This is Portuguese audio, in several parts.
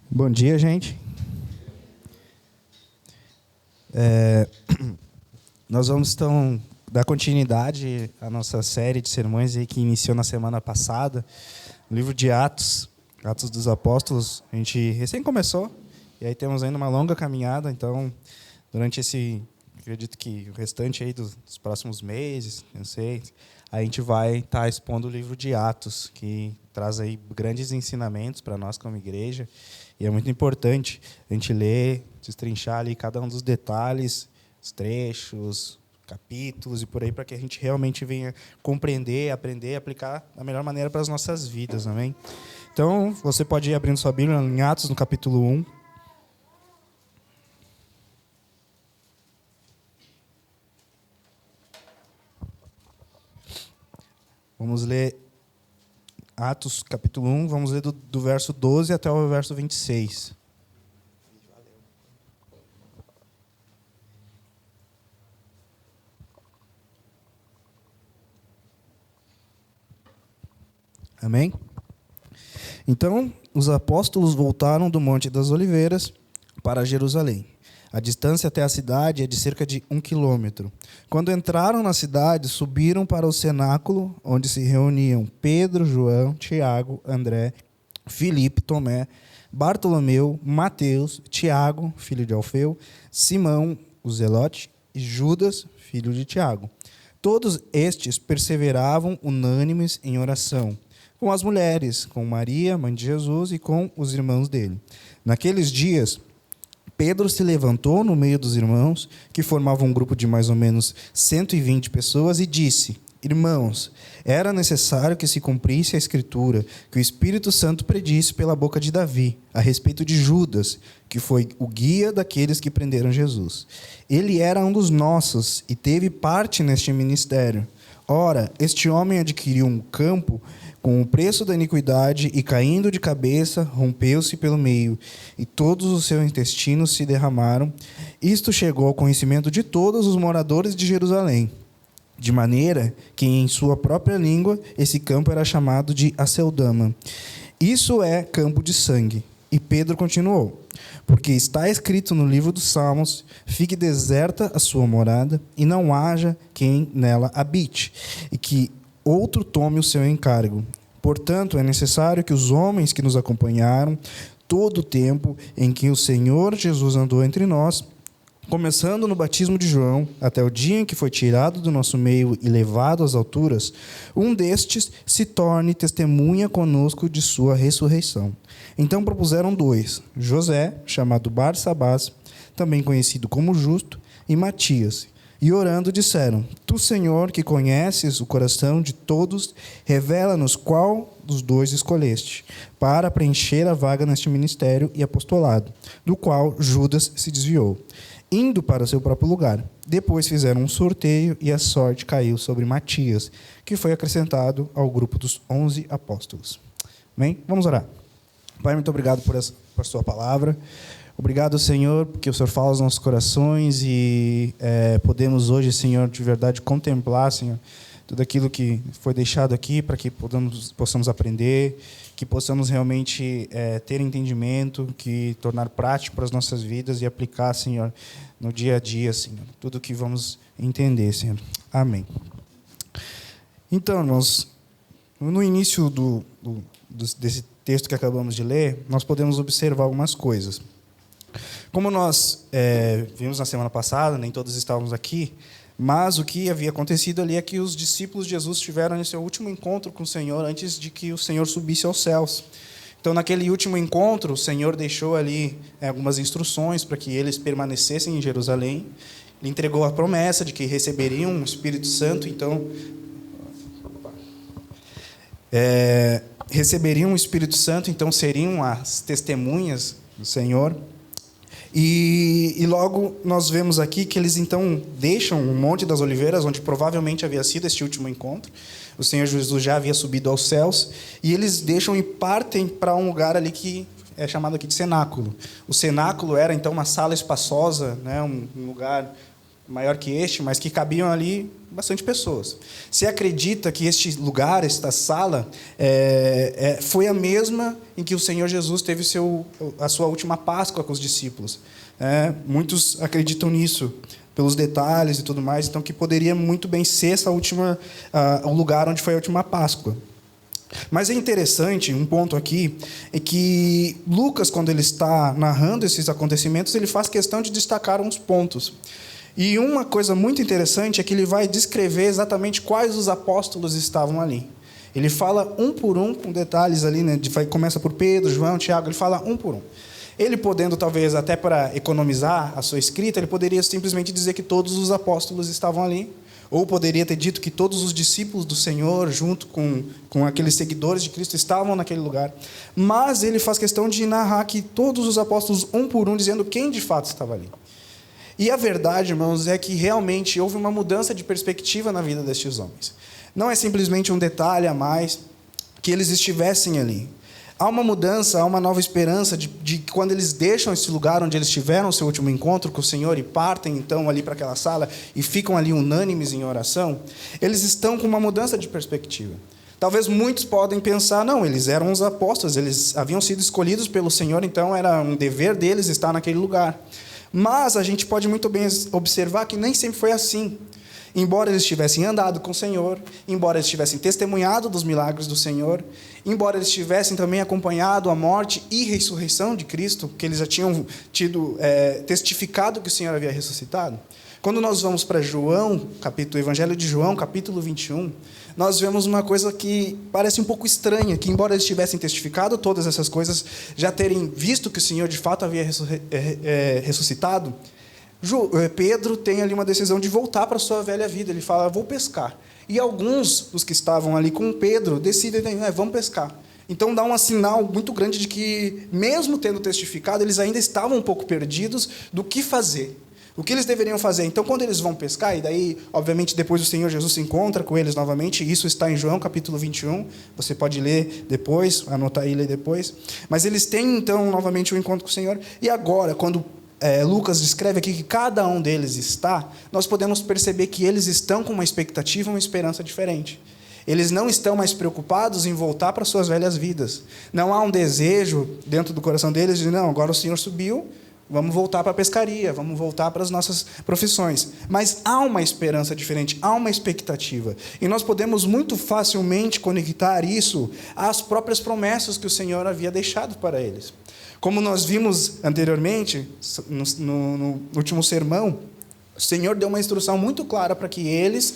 Bom dia, gente. Nós vamos então dar continuidade à nossa série de sermões aí que iniciou na semana passada, no livro de Atos, Atos dos Apóstolos. A gente recém começou e aí temos ainda uma longa caminhada. Então, durante acredito que o restante aí dos próximos meses, não sei, a gente vai estar expondo o livro de Atos, que traz aí grandes ensinamentos para nós como igreja. E é muito importante a gente ler, destrinchar ali cada um dos detalhes, os trechos, capítulos e por aí, para que a gente realmente venha compreender, aprender e aplicar da melhor maneira para as nossas vidas, amém? Então, você pode ir abrindo sua Bíblia em Atos, no capítulo 1. Vamos ler Atos, capítulo 1, vamos ler do verso 12 até o verso 26. Amém? Então, os apóstolos voltaram do Monte das Oliveiras para Jerusalém. A distância até a cidade é de cerca de 1 quilômetro. Quando entraram na cidade, subiram para o cenáculo, onde se reuniam Pedro, João, Tiago, André, Filipe, Tomé, Bartolomeu, Mateus, Tiago, filho de Alfeu, Simão, o Zelote, e Judas, filho de Tiago. Todos estes perseveravam unânimes em oração, com as mulheres, com Maria, mãe de Jesus, e com os irmãos dele. Naqueles dias, Pedro se levantou no meio dos irmãos, que formavam um grupo de mais ou menos 120 pessoas, e disse: Irmãos, era necessário que se cumprisse a Escritura, que o Espírito Santo predisse pela boca de Davi, a respeito de Judas, que foi o guia daqueles que prenderam Jesus. Ele era um dos nossos e teve parte neste ministério. Ora, este homem adquiriu um campo com o preço da iniquidade, e caindo de cabeça, rompeu-se pelo meio, e todos os seus intestinos se derramaram. Isto chegou ao conhecimento de todos os moradores de Jerusalém, de maneira que, em sua própria língua, esse campo era chamado de Aceldama. Isso é campo de sangue. E Pedro continuou: porque está escrito no livro dos Salmos: fique deserta a sua morada, e não haja quem nela habite, e que outro tome o seu encargo. Portanto, é necessário que os homens que nos acompanharam todo o tempo em que o Senhor Jesus andou entre nós, começando no batismo de João, até o dia em que foi tirado do nosso meio e levado às alturas, um destes se torne testemunha conosco de sua ressurreição. Então propuseram 2, José, chamado Barsabás, também conhecido como Justo, e Matias. E orando disseram: Tu, Senhor, que conheces o coração de todos, revela-nos qual dos 2 escolheste, para preencher a vaga neste ministério e apostolado, do qual Judas se desviou, indo para o seu próprio lugar. Depois fizeram um sorteio e a sorte caiu sobre Matias, que foi acrescentado ao grupo dos 11 apóstolos. Amém? Vamos orar. Pai, muito obrigado por sua palavra. Obrigado, Senhor, porque o Senhor fala aos nossos corações e podemos hoje, Senhor, de verdade contemplar, Senhor, tudo aquilo que foi deixado aqui para que possamos aprender, que possamos realmente ter entendimento, que tornar prático para as nossas vidas e aplicar, Senhor, no dia a dia, Senhor, tudo que vamos entender, Senhor. Amém. Então, irmãos, no início desse texto que acabamos de ler, nós podemos observar algumas coisas. Como nós vimos na semana passada, nem todos estávamos aqui, mas o que havia acontecido ali é que os discípulos de Jesus tiveram esse último encontro com o Senhor antes de que o Senhor subisse aos céus. Então, naquele último encontro, o Senhor deixou ali algumas instruções para que eles permanecessem em Jerusalém. Ele entregou a promessa de que receberiam o Espírito Santo, então receberiam o Espírito Santo, então seriam as testemunhas do Senhor. E logo nós vemos aqui que eles então deixam o Monte das Oliveiras, onde provavelmente havia sido este último encontro. O Senhor Jesus já havia subido aos céus, e eles deixam e partem para um lugar ali que é chamado aqui de cenáculo. O cenáculo era então uma sala espaçosa, né, um lugar maior que este, mas que cabiam ali bastante pessoas. Se acredita que este lugar, esta sala, foi a mesma em que o Senhor Jesus teve a sua última Páscoa com os discípulos. Muitos acreditam nisso, pelos detalhes e tudo mais, então que poderia muito bem ser o lugar onde foi a última Páscoa. Mas é interessante, um ponto aqui, é que Lucas, quando ele está narrando esses acontecimentos, ele faz questão de destacar uns pontos. E uma coisa muito interessante é que ele vai descrever exatamente quais os apóstolos estavam ali. Ele fala um por um, com detalhes ali, né? Começa por Pedro, João, Tiago, ele fala um por um. Ele podendo, talvez, até para economizar a sua escrita, ele poderia simplesmente dizer que todos os apóstolos estavam ali, ou poderia ter dito que todos os discípulos do Senhor, junto com aqueles seguidores de Cristo, estavam naquele lugar. Mas ele faz questão de narrar que todos os apóstolos, um por um, dizendo quem de fato estava ali. E a verdade, irmãos, é que realmente houve uma mudança de perspectiva na vida destes homens. Não é simplesmente um detalhe a mais que eles estivessem ali. Há uma mudança, há uma nova esperança de quando eles deixam esse lugar onde eles tiveram o seu último encontro com o Senhor e partem então ali para aquela sala e ficam ali unânimes em oração, eles estão com uma mudança de perspectiva. Talvez muitos podem pensar, não, eles eram os apóstolos, eles haviam sido escolhidos pelo Senhor, então era um dever deles estar naquele lugar. Mas a gente pode muito bem observar que nem sempre foi assim. Embora eles tivessem andado com o Senhor, embora eles tivessem testemunhado dos milagres do Senhor, embora eles tivessem também acompanhado a morte e ressurreição de Cristo, que eles já tinham testificado que o Senhor havia ressuscitado. Quando nós vamos para o Evangelho de João, capítulo 21, nós vemos uma coisa que parece um pouco estranha, que embora eles tivessem testificado todas essas coisas, já terem visto que o Senhor de fato havia ressuscitado, Pedro tem ali uma decisão de voltar para a sua velha vida. Ele fala, vou pescar. E alguns dos que estavam ali com Pedro decidem, vamos pescar. Então dá um sinal muito grande de que, mesmo tendo testificado, eles ainda estavam um pouco perdidos do que fazer. O que eles deveriam fazer? Então, quando eles vão pescar, e daí, obviamente, depois o Senhor Jesus se encontra com eles novamente, isso está em João, capítulo 21, você pode ler depois, anotar aí e ler depois. Mas eles têm, então, novamente um encontro com o Senhor. E agora, quando Lucas descreve aqui que cada um deles está, nós podemos perceber que eles estão com uma expectativa, uma esperança diferente. Eles não estão mais preocupados em voltar para suas velhas vidas. Não há um desejo dentro do coração deles de, não, agora o Senhor subiu, vamos voltar para a pescaria, vamos voltar para as nossas profissões. Mas há uma esperança diferente, há uma expectativa. E nós podemos muito facilmente conectar isso às próprias promessas que o Senhor havia deixado para eles. Como nós vimos anteriormente, no último sermão, o Senhor deu uma instrução muito clara para que eles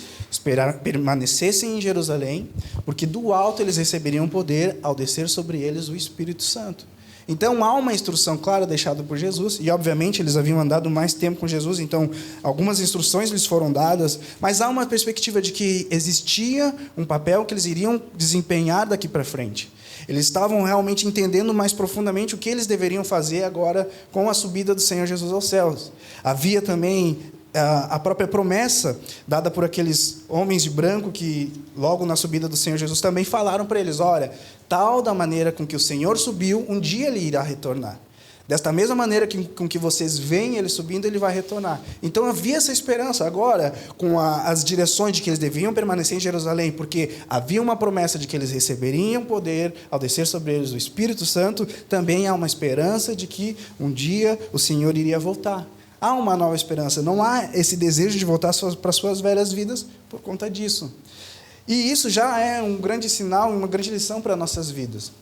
permanecessem em Jerusalém, porque do alto eles receberiam poder ao descer sobre eles o Espírito Santo. Então, há uma instrução clara deixada por Jesus, e obviamente eles haviam andado mais tempo com Jesus, então algumas instruções lhes foram dadas, mas há uma perspectiva de que existia um papel que eles iriam desempenhar daqui para frente. Eles estavam realmente entendendo mais profundamente o que eles deveriam fazer agora com a subida do Senhor Jesus aos céus. Havia também a própria promessa dada por aqueles homens de branco que, logo na subida do Senhor Jesus, também falaram para eles, olha, tal da maneira com que o Senhor subiu, um dia Ele irá retornar. Desta mesma maneira com que vocês veem Ele subindo, Ele vai retornar. Então havia essa esperança. Agora, com as direções de que eles deviam permanecer em Jerusalém, porque havia uma promessa de que eles receberiam poder ao descer sobre eles o Espírito Santo, também há uma esperança de que um dia o Senhor iria voltar. Há uma nova esperança, não há esse desejo de voltar para suas velhas vidas por conta disso. E isso já é um grande sinal, uma grande lição para nossas vidas.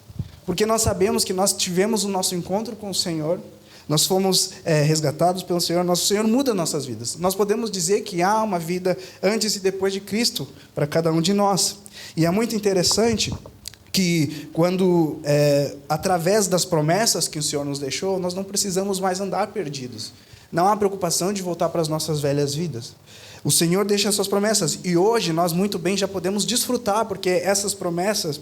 Porque nós sabemos que nós tivemos o nosso encontro com o Senhor, nós fomos resgatados pelo Senhor, nosso Senhor muda nossas vidas. Nós podemos dizer que há uma vida antes e depois de Cristo para cada um de nós. E é muito interessante que quando, através das promessas que o Senhor nos deixou, nós não precisamos mais andar perdidos. Não há preocupação de voltar para as nossas velhas vidas. O Senhor deixa as suas promessas. E hoje nós muito bem já podemos desfrutar, porque essas promessas,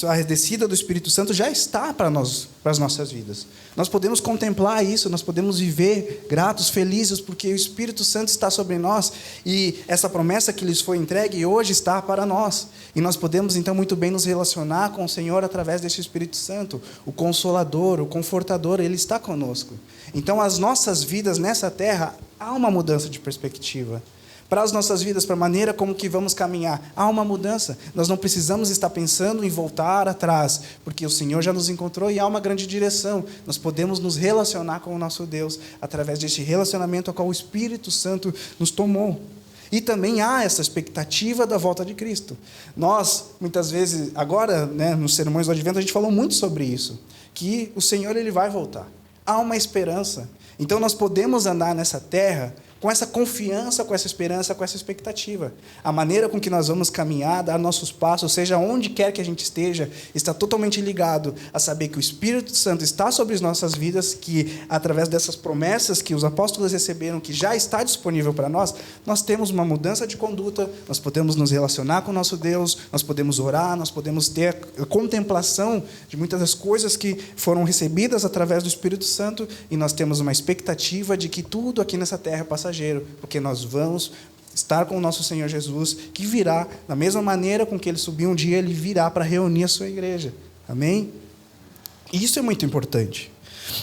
a descida do Espírito Santo já está para as nossas vidas. Nós podemos contemplar isso, nós podemos viver gratos, felizes, porque o Espírito Santo está sobre nós. E essa promessa que lhes foi entregue hoje está para nós. E nós podemos então muito bem nos relacionar com o Senhor através desse Espírito Santo. O Consolador, o Confortador, Ele está conosco. Então as nossas vidas nessa terra há uma mudança de perspectiva. Para as nossas vidas, para a maneira como que vamos caminhar, há uma mudança. Nós não precisamos estar pensando em voltar atrás, porque o Senhor já nos encontrou e há uma grande direção. Nós podemos nos relacionar com o nosso Deus através deste relacionamento ao qual o Espírito Santo nos tomou. E também há essa expectativa da volta de Cristo. Nós, muitas vezes, agora, nos sermões do Advento, a gente falou muito sobre isso, que o Senhor ele vai voltar. Há uma esperança. Então, nós podemos andar nessa terra com essa confiança, com essa esperança, com essa expectativa. A maneira com que nós vamos caminhar, dar nossos passos, seja onde quer que a gente esteja, está totalmente ligado a saber que o Espírito Santo está sobre as nossas vidas, que através dessas promessas que os apóstolos receberam, que já está disponível para nós, nós temos uma mudança de conduta, nós podemos nos relacionar com o nosso Deus, nós podemos orar, nós podemos ter a contemplação de muitas das coisas que foram recebidas através do Espírito Santo, e nós temos uma expectativa de que tudo aqui nessa terra passa, porque nós vamos estar com o nosso Senhor Jesus, que virá, da mesma maneira com que Ele subiu um dia, Ele virá para reunir a sua igreja. Amém? E isso é muito importante.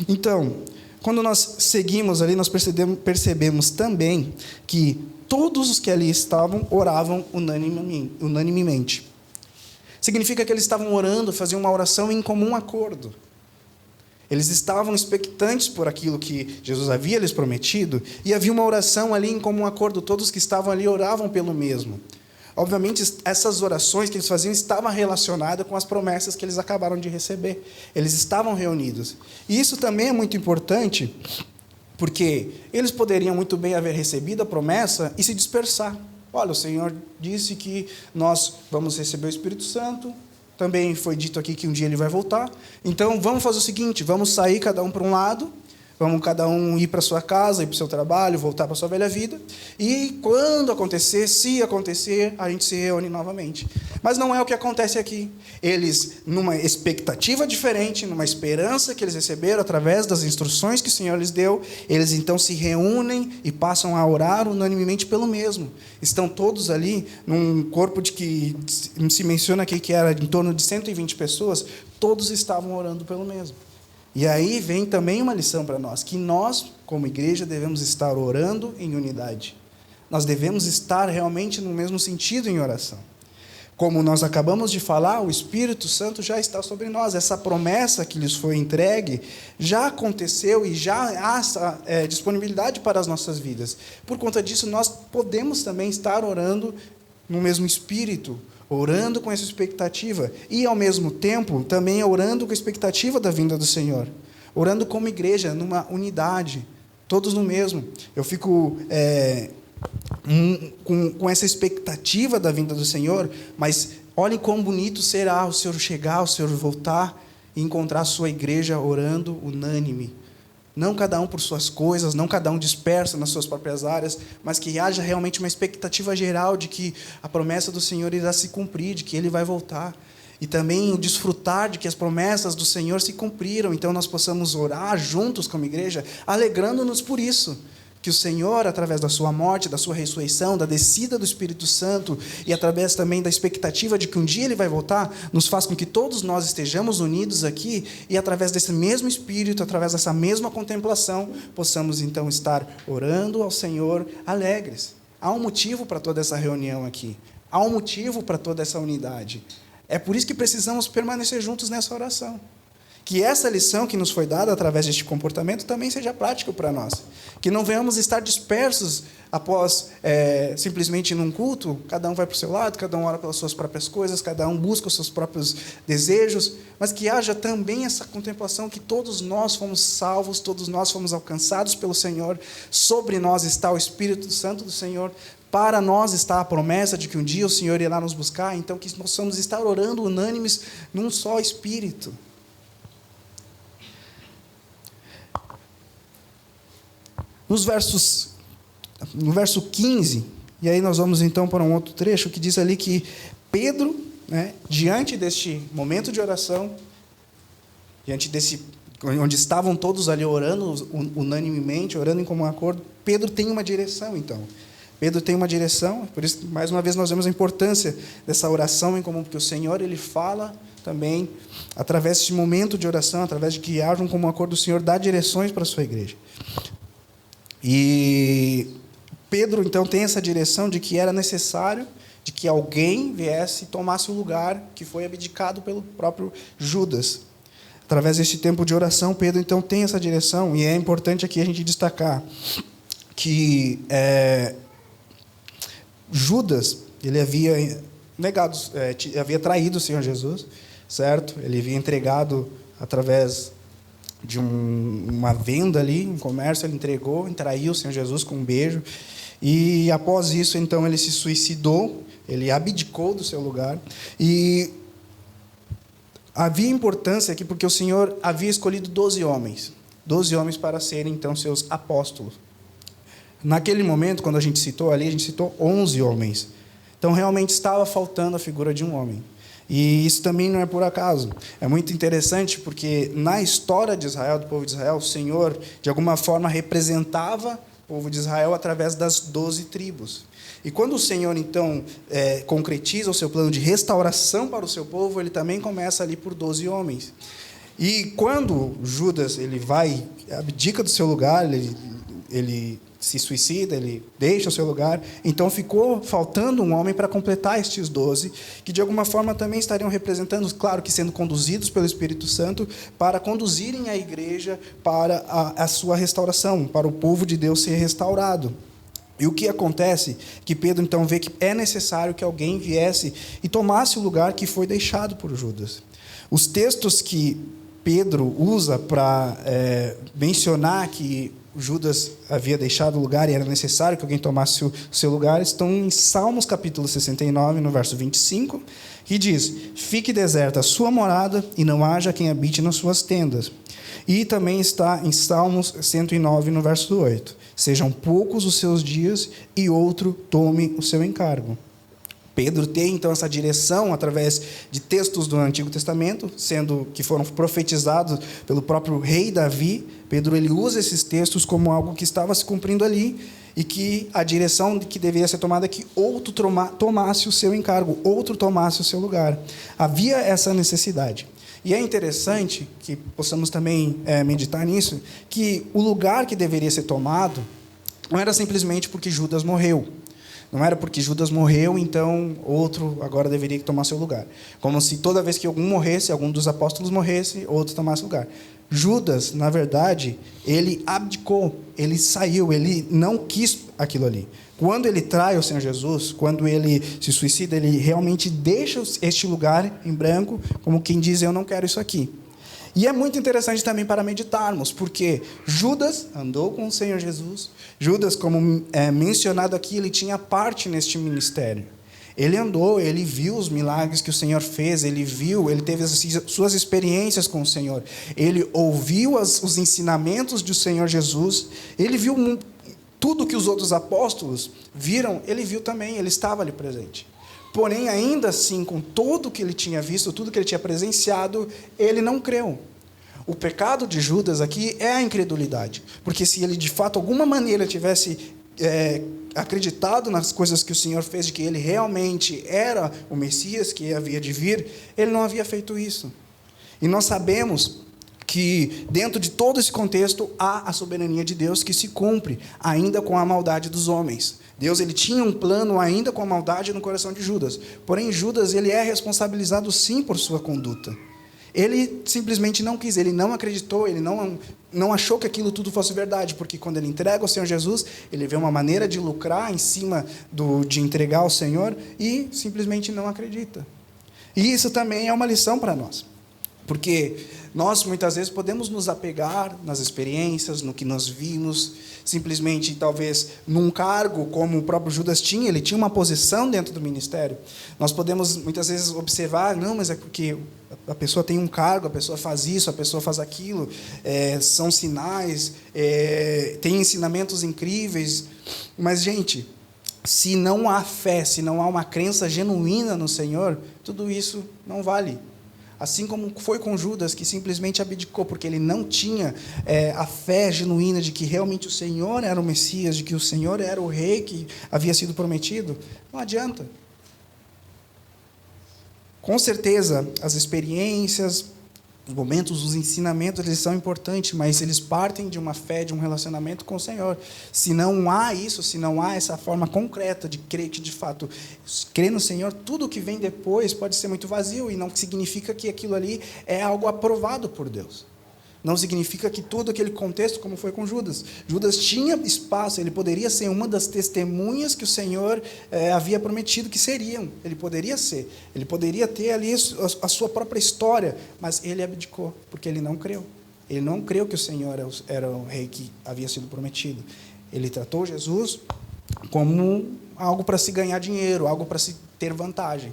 Então, quando nós seguimos ali, nós percebemos também que todos os que ali estavam oravam unanimemente. Significa que eles estavam orando, faziam uma oração em comum acordo. Eles estavam expectantes por aquilo que Jesus havia lhes prometido, e havia uma oração ali em comum acordo, todos que estavam ali oravam pelo mesmo. Obviamente, essas orações que eles faziam estavam relacionadas com as promessas que eles acabaram de receber. Eles estavam reunidos. E isso também é muito importante, porque eles poderiam muito bem haver recebido a promessa e se dispersar. Olha, o Senhor disse que nós vamos receber o Espírito Santo, também foi dito aqui que um dia ele vai voltar. Então, vamos fazer o seguinte, vamos sair cada um para um lado, vamos cada um ir para a sua casa, ir para o seu trabalho, voltar para a sua velha vida, e quando acontecer, se acontecer, a gente se reúne novamente. Mas não é o que acontece aqui. Eles, numa expectativa diferente, numa esperança que eles receberam através das instruções que o Senhor lhes deu, eles então se reúnem e passam a orar unanimemente pelo mesmo. Estão todos ali num corpo de que se menciona aqui que era em torno de 120 pessoas, todos estavam orando pelo mesmo. E aí vem também uma lição para nós, que nós, como igreja, devemos estar orando em unidade. Nós devemos estar realmente no mesmo sentido em oração. Como nós acabamos de falar, o Espírito Santo já está sobre nós. Essa promessa que lhes foi entregue já aconteceu e já há essa disponibilidade para as nossas vidas. Por conta disso, nós podemos também estar orando no mesmo Espírito, orando com essa expectativa e, ao mesmo tempo, também orando com a expectativa da vinda do Senhor. Orando como igreja, numa unidade, todos no mesmo. Eu fico com essa expectativa da vinda do Senhor, mas olhem quão bonito será o Senhor chegar, o Senhor voltar e encontrar a sua igreja orando unânime. Não cada um por suas coisas, não cada um disperso nas suas próprias áreas, mas que haja realmente uma expectativa geral de que a promessa do Senhor irá se cumprir, de que Ele vai voltar. E também desfrutar de que as promessas do Senhor se cumpriram. Então nós possamos orar juntos como igreja, alegrando-nos por isso. Que o Senhor, através da sua morte, da sua ressurreição, da descida do Espírito Santo e através também da expectativa de que um dia Ele vai voltar, nos faz com que todos nós estejamos unidos aqui e através desse mesmo Espírito, através dessa mesma contemplação, possamos então estar orando ao Senhor alegres. Há um motivo para toda essa reunião aqui. Há um motivo para toda essa unidade. É por isso que precisamos permanecer juntos nessa oração. Que essa lição que nos foi dada através deste comportamento também seja prática para nós. Que não venhamos estar dispersos após simplesmente num culto, cada um vai para o seu lado, cada um ora pelas suas próprias coisas, cada um busca os seus próprios desejos, mas que haja também essa contemplação que todos nós fomos salvos, todos nós fomos alcançados pelo Senhor, sobre nós está o Espírito Santo do Senhor, para nós está a promessa de que um dia o Senhor irá nos buscar, então que nós possamos estar orando unânimes num só Espírito. No verso 15, e aí nós vamos então para um outro trecho, que diz ali que Pedro, diante deste momento de oração, diante desse, onde estavam todos ali orando unanimemente, orando em comum acordo, Pedro tem uma direção então. Pedro tem uma direção, por isso, mais uma vez, nós vemos a importância dessa oração em comum, porque o Senhor, Ele fala também, através desse momento de oração, através de que haja um comum acordo, o Senhor dá direções para a sua igreja. E Pedro, então, tem essa direção de que era necessário de que alguém viesse e tomasse o lugar que foi abdicado pelo próprio Judas. Através deste tempo de oração, Pedro, então, tem essa direção, e é importante aqui a gente destacar que Judas, ele havia negado, havia traído o Senhor Jesus, certo? Ele havia entregado através de uma venda ali, um comércio, ele entregou, traiu o Senhor Jesus com um beijo, e após isso, então, ele se suicidou, ele abdicou do seu lugar, e havia importância aqui, porque o Senhor havia escolhido 12 homens para serem, então, seus apóstolos. Naquele momento, quando a gente citou ali, a gente citou 11 homens. Então, realmente estava faltando a figura de um homem. E isso também não é por acaso. É muito interessante porque na história de Israel, do povo de Israel, o Senhor, de alguma forma, representava o povo de Israel através das 12 tribos. E quando o Senhor, então, concretiza o seu plano de restauração para o seu povo, ele também começa ali por 12 homens. E quando Judas ele abdica do seu lugar, ele se suicida, ele deixa o seu lugar, então ficou faltando um homem para completar estes 12, que de alguma forma também estariam representando, claro que sendo conduzidos pelo Espírito Santo, para conduzirem a igreja para a sua restauração, para o povo de Deus ser restaurado. E o que acontece? Que Pedro então vê que é necessário que alguém viesse e tomasse o lugar que foi deixado por Judas. Os textos que Pedro usa para mencionar que Judas havia deixado o lugar e era necessário que alguém tomasse o seu lugar, estão em Salmos capítulo 69, no verso 25, que diz: fique deserta a sua morada e não haja quem habite nas suas tendas. E também está em Salmos 109, no verso 8, sejam poucos os seus dias e outro tome o seu encargo. Pedro tem, então, essa direção através de textos do Antigo Testamento, sendo que foram profetizados pelo próprio rei Davi. Pedro ele usa esses textos como algo que estava se cumprindo ali e que a direção que deveria ser tomada é que outro tomasse o seu encargo, outro tomasse o seu lugar. Havia essa necessidade. E é interessante que possamos também meditar nisso, que o lugar que deveria ser tomado não era simplesmente porque Judas morreu. Não era porque Judas morreu, então outro agora deveria tomar seu lugar. Como se toda vez que algum morresse, algum dos apóstolos morresse, outro tomasse lugar. Judas, na verdade, ele abdicou, ele saiu, ele não quis aquilo ali. Quando ele trai o Senhor Jesus, quando ele se suicida, ele realmente deixa este lugar em branco, como quem diz, eu não quero isso aqui. E é muito interessante também para meditarmos, porque Judas andou com o Senhor Jesus. Judas, como é mencionado aqui, ele tinha parte neste ministério. Ele andou, ele viu os milagres que o Senhor fez, ele teve as suas experiências com o Senhor. Ele ouviu os ensinamentos do Senhor Jesus, ele viu tudo que os outros apóstolos viram, ele viu também, ele estava ali presente. Porém, ainda assim, com tudo que ele tinha visto, tudo que ele tinha presenciado, ele não creu. O pecado de Judas aqui é a incredulidade. Porque se ele, de fato, de alguma maneira, tivesse acreditado nas coisas que o Senhor fez, de que ele realmente era o Messias que havia de vir, ele não havia feito isso. E nós sabemos que, dentro de todo esse contexto, há a soberania de Deus que se cumpre, ainda com a maldade dos homens. Deus ele tinha um plano ainda com a maldade no coração de Judas. Porém, Judas ele é responsabilizado sim por sua conduta. Ele simplesmente não quis, ele não acreditou, ele não achou que aquilo tudo fosse verdade, porque quando ele entrega ao Senhor Jesus, ele vê uma maneira de lucrar em cima de entregar ao Senhor e simplesmente não acredita. E isso também é uma lição para nós. Porque nós, muitas vezes, podemos nos apegar nas experiências, no que nós vimos, simplesmente, talvez, num cargo como o próprio Judas tinha, ele tinha uma posição dentro do ministério. Nós podemos, muitas vezes, observar, não, mas é porque a pessoa tem um cargo, a pessoa faz isso, a pessoa faz aquilo, são sinais, tem ensinamentos incríveis. Mas, gente, se não há fé, se não há uma crença genuína no Senhor, tudo isso não vale. Assim como foi com Judas, que simplesmente abdicou, porque ele não tinha a fé genuína de que realmente o Senhor era o Messias, de que o Senhor era o rei que havia sido prometido, não adianta. Com certeza, as experiências, Os momentos, os ensinamentos, eles são importantes, mas eles partem de uma fé, de um relacionamento com o Senhor. Se não há isso, se não há essa forma concreta de crer que, de fato, crer no Senhor, tudo o que vem depois pode ser muito vazio, e não significa que aquilo ali é algo aprovado por Deus. Não significa que todo aquele contexto, como foi com Judas. Judas tinha espaço, ele poderia ser uma das testemunhas que o Senhor havia prometido que seriam. Ele poderia ser. Ele poderia ter ali a sua própria história, mas ele abdicou, porque ele não creu. Ele não creu que o Senhor era o rei que havia sido prometido. Ele tratou Jesus como algo para se ganhar dinheiro, algo para se ter vantagem.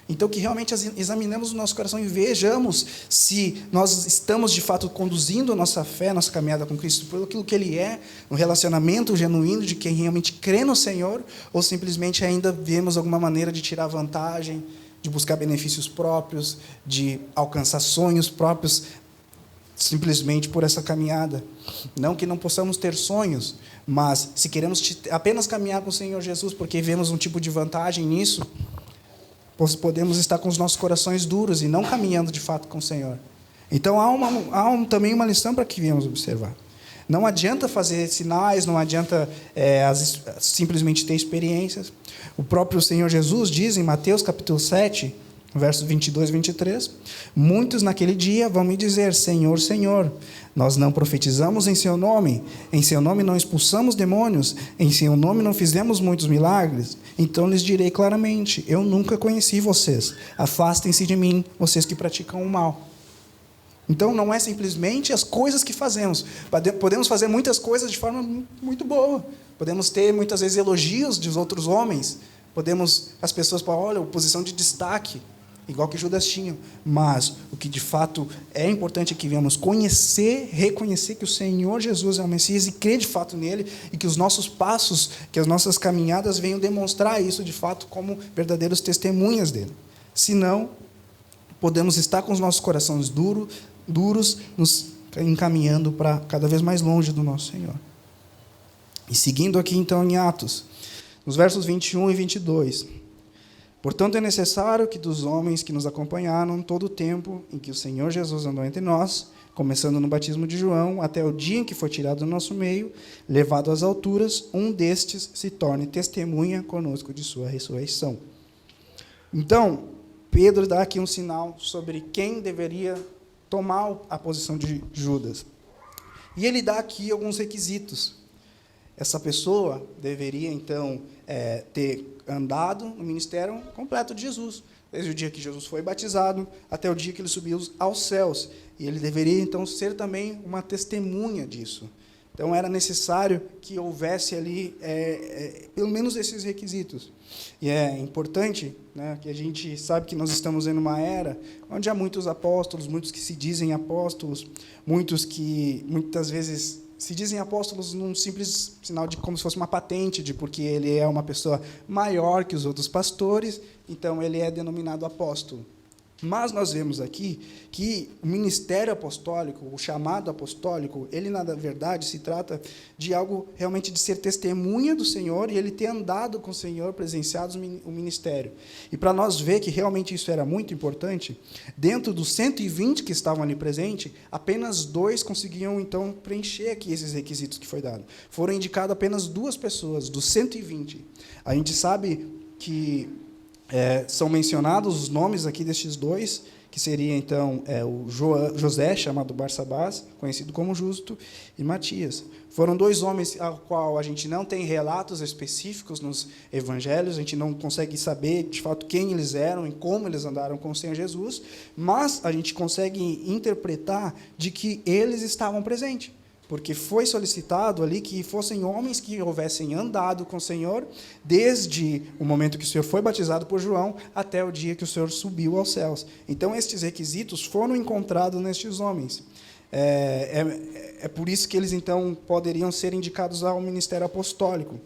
Então, que realmente examinemos o nosso coração e vejamos se nós estamos, de fato, conduzindo a nossa fé, a nossa caminhada com Cristo, por aquilo que Ele é, um relacionamento genuíno de quem realmente crê no Senhor, ou simplesmente ainda vemos alguma maneira de tirar vantagem, de buscar benefícios próprios, de alcançar sonhos próprios, simplesmente por essa caminhada. Não que não possamos ter sonhos, mas se queremos apenas caminhar com o Senhor Jesus, porque vemos um tipo de vantagem nisso, podemos estar com os nossos corações duros e não caminhando de fato com o Senhor. Então, também uma lição para que viemos observar. Não adianta fazer sinais, não adianta simplesmente ter experiências. O próprio Senhor Jesus diz em Mateus capítulo 7, versos 22 e 23, muitos naquele dia vão me dizer, Senhor, Senhor, nós não profetizamos em seu nome não expulsamos demônios, em seu nome não fizemos muitos milagres. Então lhes direi claramente, eu nunca conheci vocês, afastem-se de mim, vocês que praticam o mal. Então não é simplesmente as coisas que fazemos, podemos fazer muitas coisas de forma muito boa, podemos ter muitas vezes elogios dos outros homens, as pessoas falam, olha, posição de destaque, igual que Judas tinha, mas o que de fato é importante é que venhamos conhecer, reconhecer que o Senhor Jesus é o Messias e crer de fato nele, e que os nossos passos, que as nossas caminhadas venham demonstrar isso de fato como verdadeiros testemunhas dele. Senão, podemos estar com os nossos corações duros, nos encaminhando para cada vez mais longe do nosso Senhor. E seguindo aqui então em Atos, nos versos 21 e 22, portanto, é necessário que dos homens que nos acompanharam todo o tempo em que o Senhor Jesus andou entre nós, começando no batismo de João, até o dia em que foi tirado do nosso meio, levado às alturas, um destes se torne testemunha conosco de sua ressurreição. Então, Pedro dá aqui um sinal sobre quem deveria tomar a posição de Judas. E ele dá aqui alguns requisitos. Essa pessoa deveria, então, ter andado no ministério completo de Jesus, desde o dia que Jesus foi batizado até o dia que ele subiu aos céus. E ele deveria, então, ser também uma testemunha disso. Então, era necessário que houvesse ali, pelo menos, esses requisitos. E é importante, né, que a gente sabe que nós estamos em uma era onde há muitos apóstolos, muitos que se dizem apóstolos, muitos que, muitas vezes, se dizem apóstolos num simples sinal de como se fosse uma patente, de porque ele é uma pessoa maior que os outros pastores, então ele é denominado apóstolo. Mas nós vemos aqui que o ministério apostólico, o chamado apostólico, ele, na verdade, se trata de algo realmente de ser testemunha do Senhor e ele ter andado com o Senhor, presenciado o ministério. E para nós ver que realmente isso era muito importante, dentro dos 120 que estavam ali presentes, apenas 2 conseguiam, então, preencher aqui esses requisitos que foi dado. Foram indicadas apenas 2 pessoas, dos 120. A gente sabe que são mencionados os nomes aqui destes 2, que seria, então, o José, chamado Barsabás, conhecido como Justo, e Matias. Foram 2 homens ao qual a gente não tem relatos específicos nos evangelhos, a gente não consegue saber, de fato, quem eles eram e como eles andaram com o Senhor Jesus, mas a gente consegue interpretar de que eles estavam presentes, porque foi solicitado ali que fossem homens que houvessem andado com o Senhor desde o momento que o Senhor foi batizado por João até o dia que o Senhor subiu aos céus. Então, estes requisitos foram encontrados nestes homens. É por isso que eles, então, poderiam ser indicados ao ministério apostólico.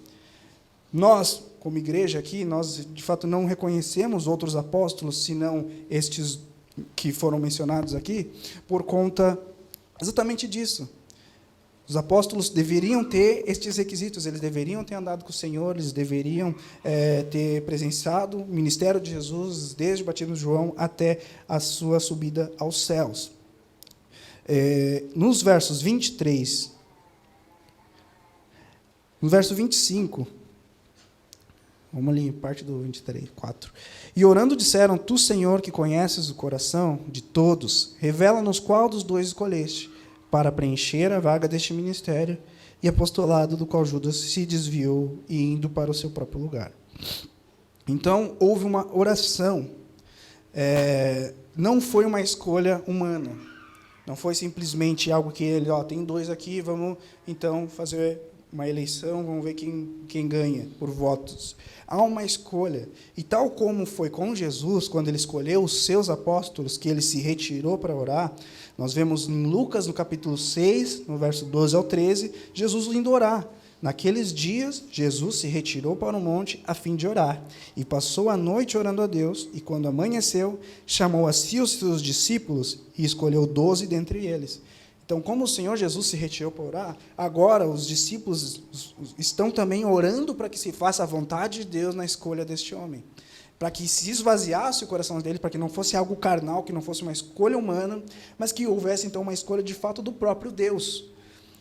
Nós, como igreja aqui, nós, de fato, não reconhecemos outros apóstolos, senão estes que foram mencionados aqui, por conta exatamente disso. Os apóstolos deveriam ter estes requisitos, eles deveriam ter andado com o Senhor, eles deveriam ter presenciado o ministério de Jesus, desde o batismo de João até a sua subida aos céus. Nos versos 23, no verso 25, vamos ali, parte do 23, 4. E orando disseram, tu, Senhor, que conheces o coração de todos, revela-nos qual dos dois escolheste, para preencher a vaga deste ministério e apostolado do qual Judas se desviou e indo para o seu próprio lugar. Então, houve uma oração. Não foi uma escolha humana. Não foi simplesmente algo que ele, tem dois aqui, vamos então fazer uma eleição, vamos ver quem ganha por votos. Há uma escolha. E tal como foi com Jesus, quando ele escolheu os seus apóstolos, que ele se retirou para orar, nós vemos em Lucas, no capítulo 6, no verso 12 ao 13, Jesus indo orar. Naqueles dias, Jesus se retirou para o monte a fim de orar, e passou a noite orando a Deus, e quando amanheceu, chamou a si os seus discípulos, e escolheu 12 dentre eles. Então, como o Senhor Jesus se retirou para orar, agora os discípulos estão também orando para que se faça a vontade de Deus na escolha deste homem, para que se esvaziasse o coração dele, para que não fosse algo carnal, que não fosse uma escolha humana, mas que houvesse, então, uma escolha de fato do próprio Deus.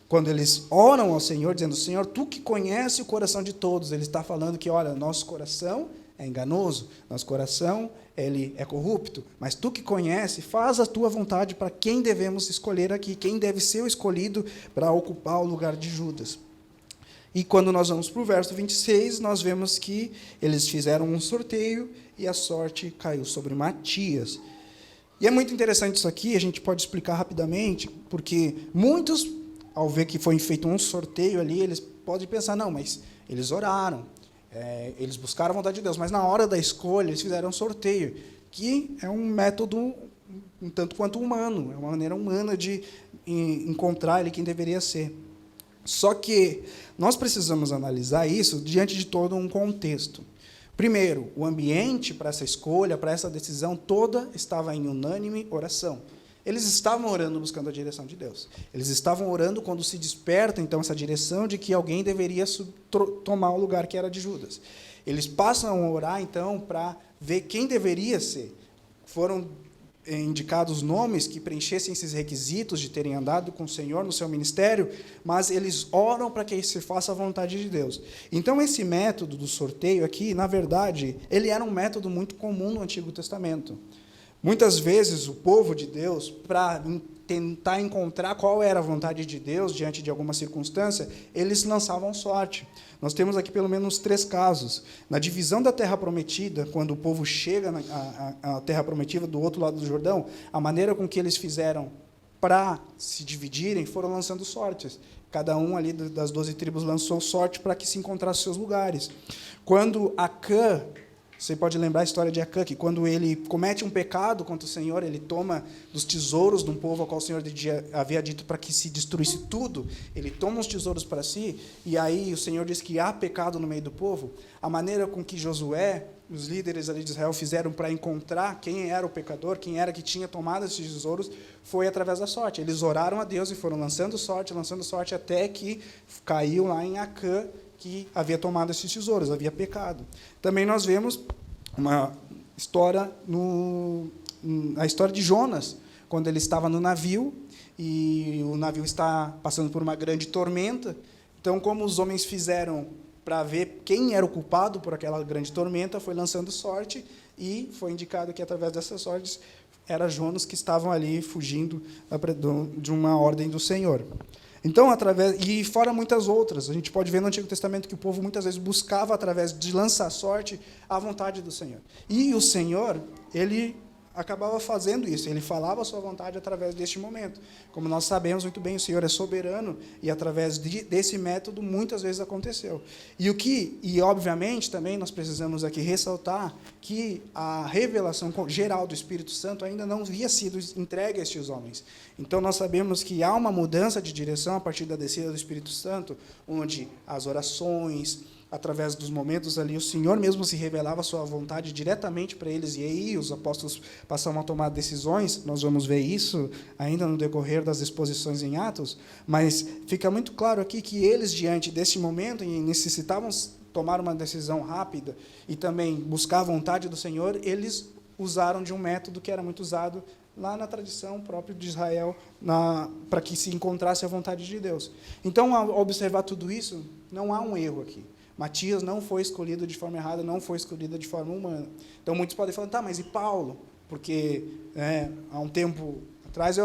Quando eles oram ao Senhor, dizendo, Senhor, tu que conhece o coração de todos, ele está falando que, olha, nosso coração é enganoso, nosso coração ele é corrupto, mas tu que conhece, faz a tua vontade para quem devemos escolher aqui, quem deve ser o escolhido para ocupar o lugar de Judas. E quando nós vamos para o verso 26, nós vemos que eles fizeram um sorteio e a sorte caiu sobre Matias. E é muito interessante isso aqui, a gente pode explicar rapidamente, porque muitos, ao ver que foi feito um sorteio ali, eles podem pensar, não, mas eles oraram, eles buscaram a vontade de Deus, mas na hora da escolha eles fizeram um sorteio, que é um método um tanto quanto humano, é uma maneira humana de encontrar ele quem deveria ser. Só que nós precisamos analisar isso diante de todo um contexto. Primeiro, o ambiente para essa escolha, para essa decisão toda, estava em unânime oração. Eles estavam orando buscando a direção de Deus. Eles estavam orando quando se desperta, então, essa direção de que alguém deveria tomar o lugar que era de Judas. Eles passam a orar, então, para ver quem deveria ser. Foram indicados nomes que preenchessem esses requisitos de terem andado com o Senhor no seu ministério, mas eles oram para que se faça a vontade de Deus. Então, esse método do sorteio aqui, na verdade, ele era um método muito comum no Antigo Testamento. Muitas vezes, o povo de Deus, para tentar encontrar qual era a vontade de Deus diante de alguma circunstância, eles lançavam sorte. Nós temos aqui pelo menos 3 casos. Na divisão da Terra Prometida, quando o povo chega à Terra Prometida do outro lado do Jordão, a maneira com que eles fizeram para se dividirem foram lançando sortes. Cada um ali das 12 tribos lançou sorte para que se encontrasse seus lugares. Quando Acã, você pode lembrar a história de Acã, que quando ele comete um pecado contra o Senhor, ele toma dos tesouros de um povo ao qual o Senhor havia dito para que se destruísse tudo, ele toma os tesouros para si, e aí o Senhor diz que há pecado no meio do povo. A maneira com que Josué, os líderes ali de Israel, fizeram para encontrar quem era o pecador, quem era que tinha tomado esses tesouros, foi através da sorte. Eles oraram a Deus e foram lançando sorte, até que caiu lá em Acã, que havia tomado esses tesouros, havia pecado. Também nós vemos uma história, a história de Jonas, quando ele estava no navio, e o navio está passando por uma grande tormenta. Então, como os homens fizeram para ver quem era o culpado por aquela grande tormenta, foi lançando sorte, e foi indicado que, através dessas sortes, era Jonas que estavam ali fugindo de uma ordem do Senhor. Então, e fora muitas outras, a gente pode ver no Antigo Testamento que o povo muitas vezes buscava, através de lançar sorte, a vontade do Senhor. E o Senhor, ele acabava fazendo isso, ele falava a sua vontade através deste momento. Como nós sabemos muito bem, o Senhor é soberano, e através desse método, muitas vezes aconteceu. E obviamente, também nós precisamos aqui ressaltar que a revelação geral do Espírito Santo ainda não havia sido entregue a estes homens. Então, nós sabemos que há uma mudança de direção a partir da descida do Espírito Santo, onde as orações, através dos momentos ali, o Senhor mesmo se revelava a sua vontade diretamente para eles, e aí os apóstolos passavam a tomar decisões. Nós vamos ver isso ainda no decorrer das exposições em Atos, mas fica muito claro aqui que eles, diante deste momento, e necessitavam tomar uma decisão rápida e também buscar a vontade do Senhor, eles usaram de um método que era muito usado lá na tradição própria de Israel, para que se encontrasse a vontade de Deus. Então, ao observar tudo isso, não há um erro aqui. Matias não foi escolhido de forma errada, não foi escolhido de forma humana. Então, muitos podem falar, tá, mas e Paulo? Porque há um tempo atrás eu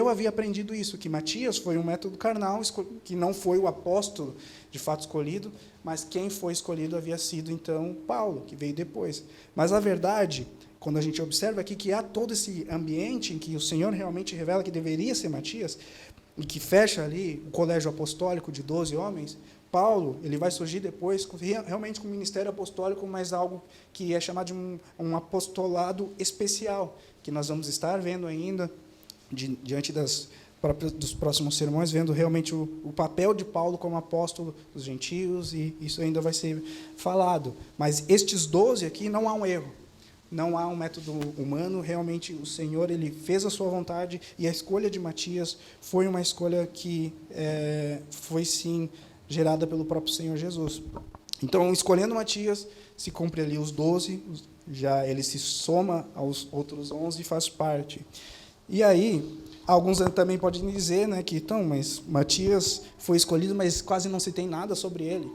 havia aprendido isso, que Matias foi um método carnal, que não foi o apóstolo de fato escolhido, mas quem foi escolhido havia sido, então, Paulo, que veio depois. Mas, a verdade, quando a gente observa aqui que há todo esse ambiente em que o Senhor realmente revela que deveria ser Matias, e que fecha ali o colégio apostólico de 12 homens, Paulo, ele vai surgir depois realmente com o ministério apostólico, mas algo que é chamado de um apostolado especial, que nós vamos estar vendo ainda, diante dos próximos sermões, vendo realmente o papel de Paulo como apóstolo dos gentios, e isso ainda vai ser falado. Mas estes 12 aqui, não há um erro. Não há um método humano, realmente o Senhor ele fez a sua vontade, e a escolha de Matias foi uma escolha que foi, sim, gerada pelo próprio Senhor Jesus. Então, escolhendo Matias, se cumpre ali os 12, já ele se soma aos outros 11 e faz parte. E aí, alguns também podem dizer, né, que, então, mas Matias foi escolhido, mas quase não se tem nada sobre ele.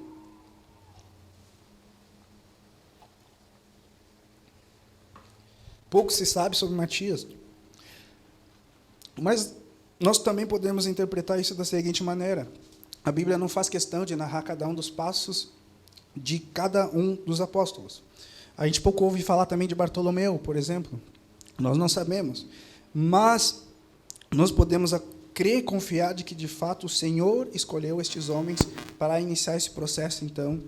Pouco se sabe sobre Matias. Mas nós também podemos interpretar isso da seguinte maneira. A Bíblia não faz questão de narrar cada um dos passos de cada um dos apóstolos. A gente pouco ouve falar também de Bartolomeu, por exemplo. Nós não sabemos. Mas nós podemos crer e confiar de que, de fato, o Senhor escolheu estes homens para iniciar esse processo, então,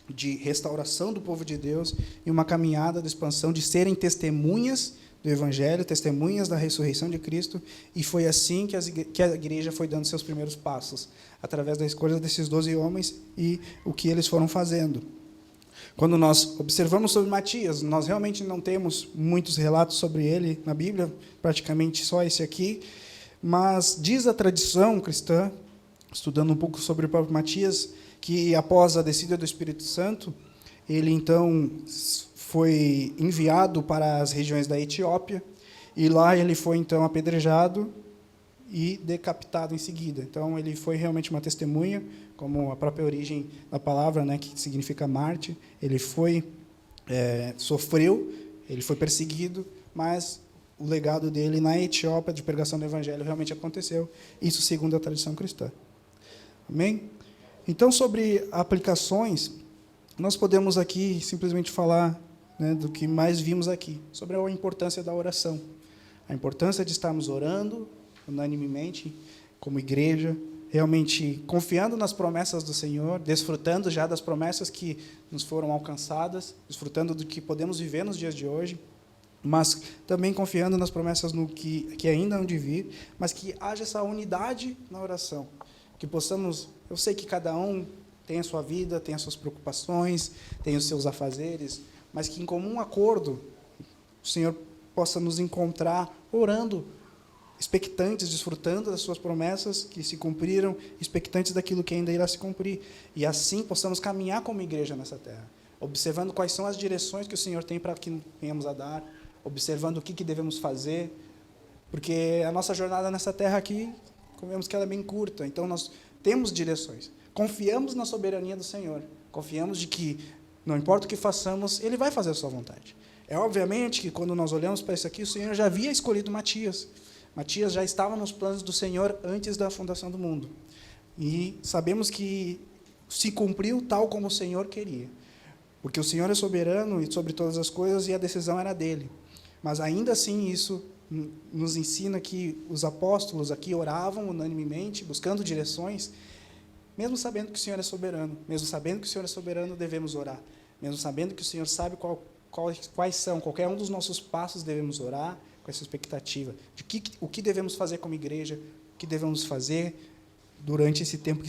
de restauração do povo de Deus e uma caminhada de expansão, de serem testemunhas do Evangelho, testemunhas da ressurreição de Cristo, e foi assim que a igreja foi dando seus primeiros passos, através da escolha desses 12 homens e o que eles foram fazendo. Quando nós observamos sobre Matias, nós realmente não temos muitos relatos sobre ele na Bíblia, praticamente só esse aqui, mas diz a tradição cristã, estudando um pouco sobre o próprio Matias, que após a descida do Espírito Santo, ele então foi enviado para as regiões da Etiópia, e lá ele foi então apedrejado e decapitado em seguida. Então ele foi realmente uma testemunha, como a própria origem da palavra, né, que significa Marte. Ele foi sofreu, ele foi perseguido, mas o legado dele na Etiópia de pregação do Evangelho realmente aconteceu. Isso segundo a tradição cristã. Amém? Então, sobre aplicações, nós podemos aqui simplesmente falar, né, do que mais vimos aqui, sobre a importância da oração. A importância de estarmos orando unanimemente, como igreja, realmente confiando nas promessas do Senhor, desfrutando já das promessas que nos foram alcançadas, desfrutando do que podemos viver nos dias de hoje, mas também confiando nas promessas no que ainda hão de vir, mas que haja essa unidade na oração, que possamos, eu sei que cada um tem a sua vida, tem as suas preocupações, tem os seus afazeres, mas que em comum acordo o Senhor possa nos encontrar orando, expectantes, desfrutando das suas promessas que se cumpriram, expectantes daquilo que ainda irá se cumprir, e assim possamos caminhar como igreja nessa terra, observando quais são as direções que o Senhor tem para que venhamos a dar, observando o que devemos fazer, porque a nossa jornada nessa terra aqui, vemos que ela é bem curta, então nós temos direções, confiamos na soberania do Senhor, confiamos de que, não importa o que façamos, Ele vai fazer a sua vontade. É obviamente que quando nós olhamos para isso aqui, o Senhor já havia escolhido Matias. Matias já estava nos planos do Senhor antes da fundação do mundo. E sabemos que se cumpriu tal como o Senhor queria. Porque o Senhor é soberano sobre todas as coisas e a decisão era dele. Mas ainda assim isso nos ensina que os apóstolos aqui oravam unanimemente, buscando direções, mesmo sabendo que o Senhor é soberano. Mesmo sabendo que o Senhor é soberano, devemos orar. Mesmo sabendo que o Senhor sabe quais são, qualquer um dos nossos passos devemos orar, com essa expectativa de o que devemos fazer como igreja, o que devemos fazer durante esse tempo que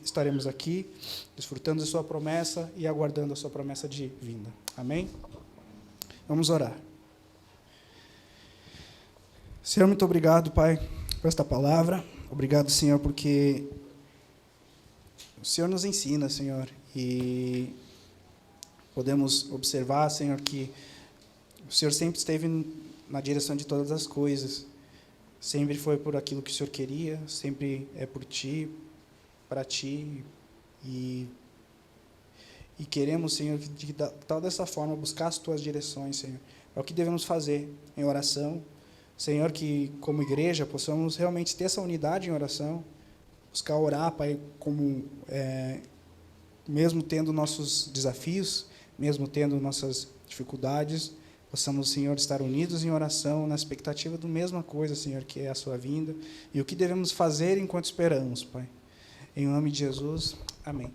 estaremos aqui, desfrutando da sua promessa e aguardando a sua promessa de vinda. Amém? Vamos orar. Senhor, muito obrigado, Pai, por esta palavra. Obrigado, Senhor, porque o Senhor nos ensina, Senhor, e podemos observar, Senhor, que o Senhor sempre esteve na direção de todas as coisas. Sempre foi por aquilo que o Senhor queria, sempre é por Ti, para Ti, e queremos, Senhor, de tal dessa forma, buscar as Tuas direções, Senhor. É o que devemos fazer em oração. Senhor, que como igreja possamos realmente ter essa unidade em oração, buscar orar, Pai, como, mesmo tendo nossos desafios, mesmo tendo nossas dificuldades, possamos, Senhor, estar unidos em oração, na expectativa da mesma coisa, Senhor, que é a Sua vinda, e o que devemos fazer enquanto esperamos, Pai. Em nome de Jesus, amém.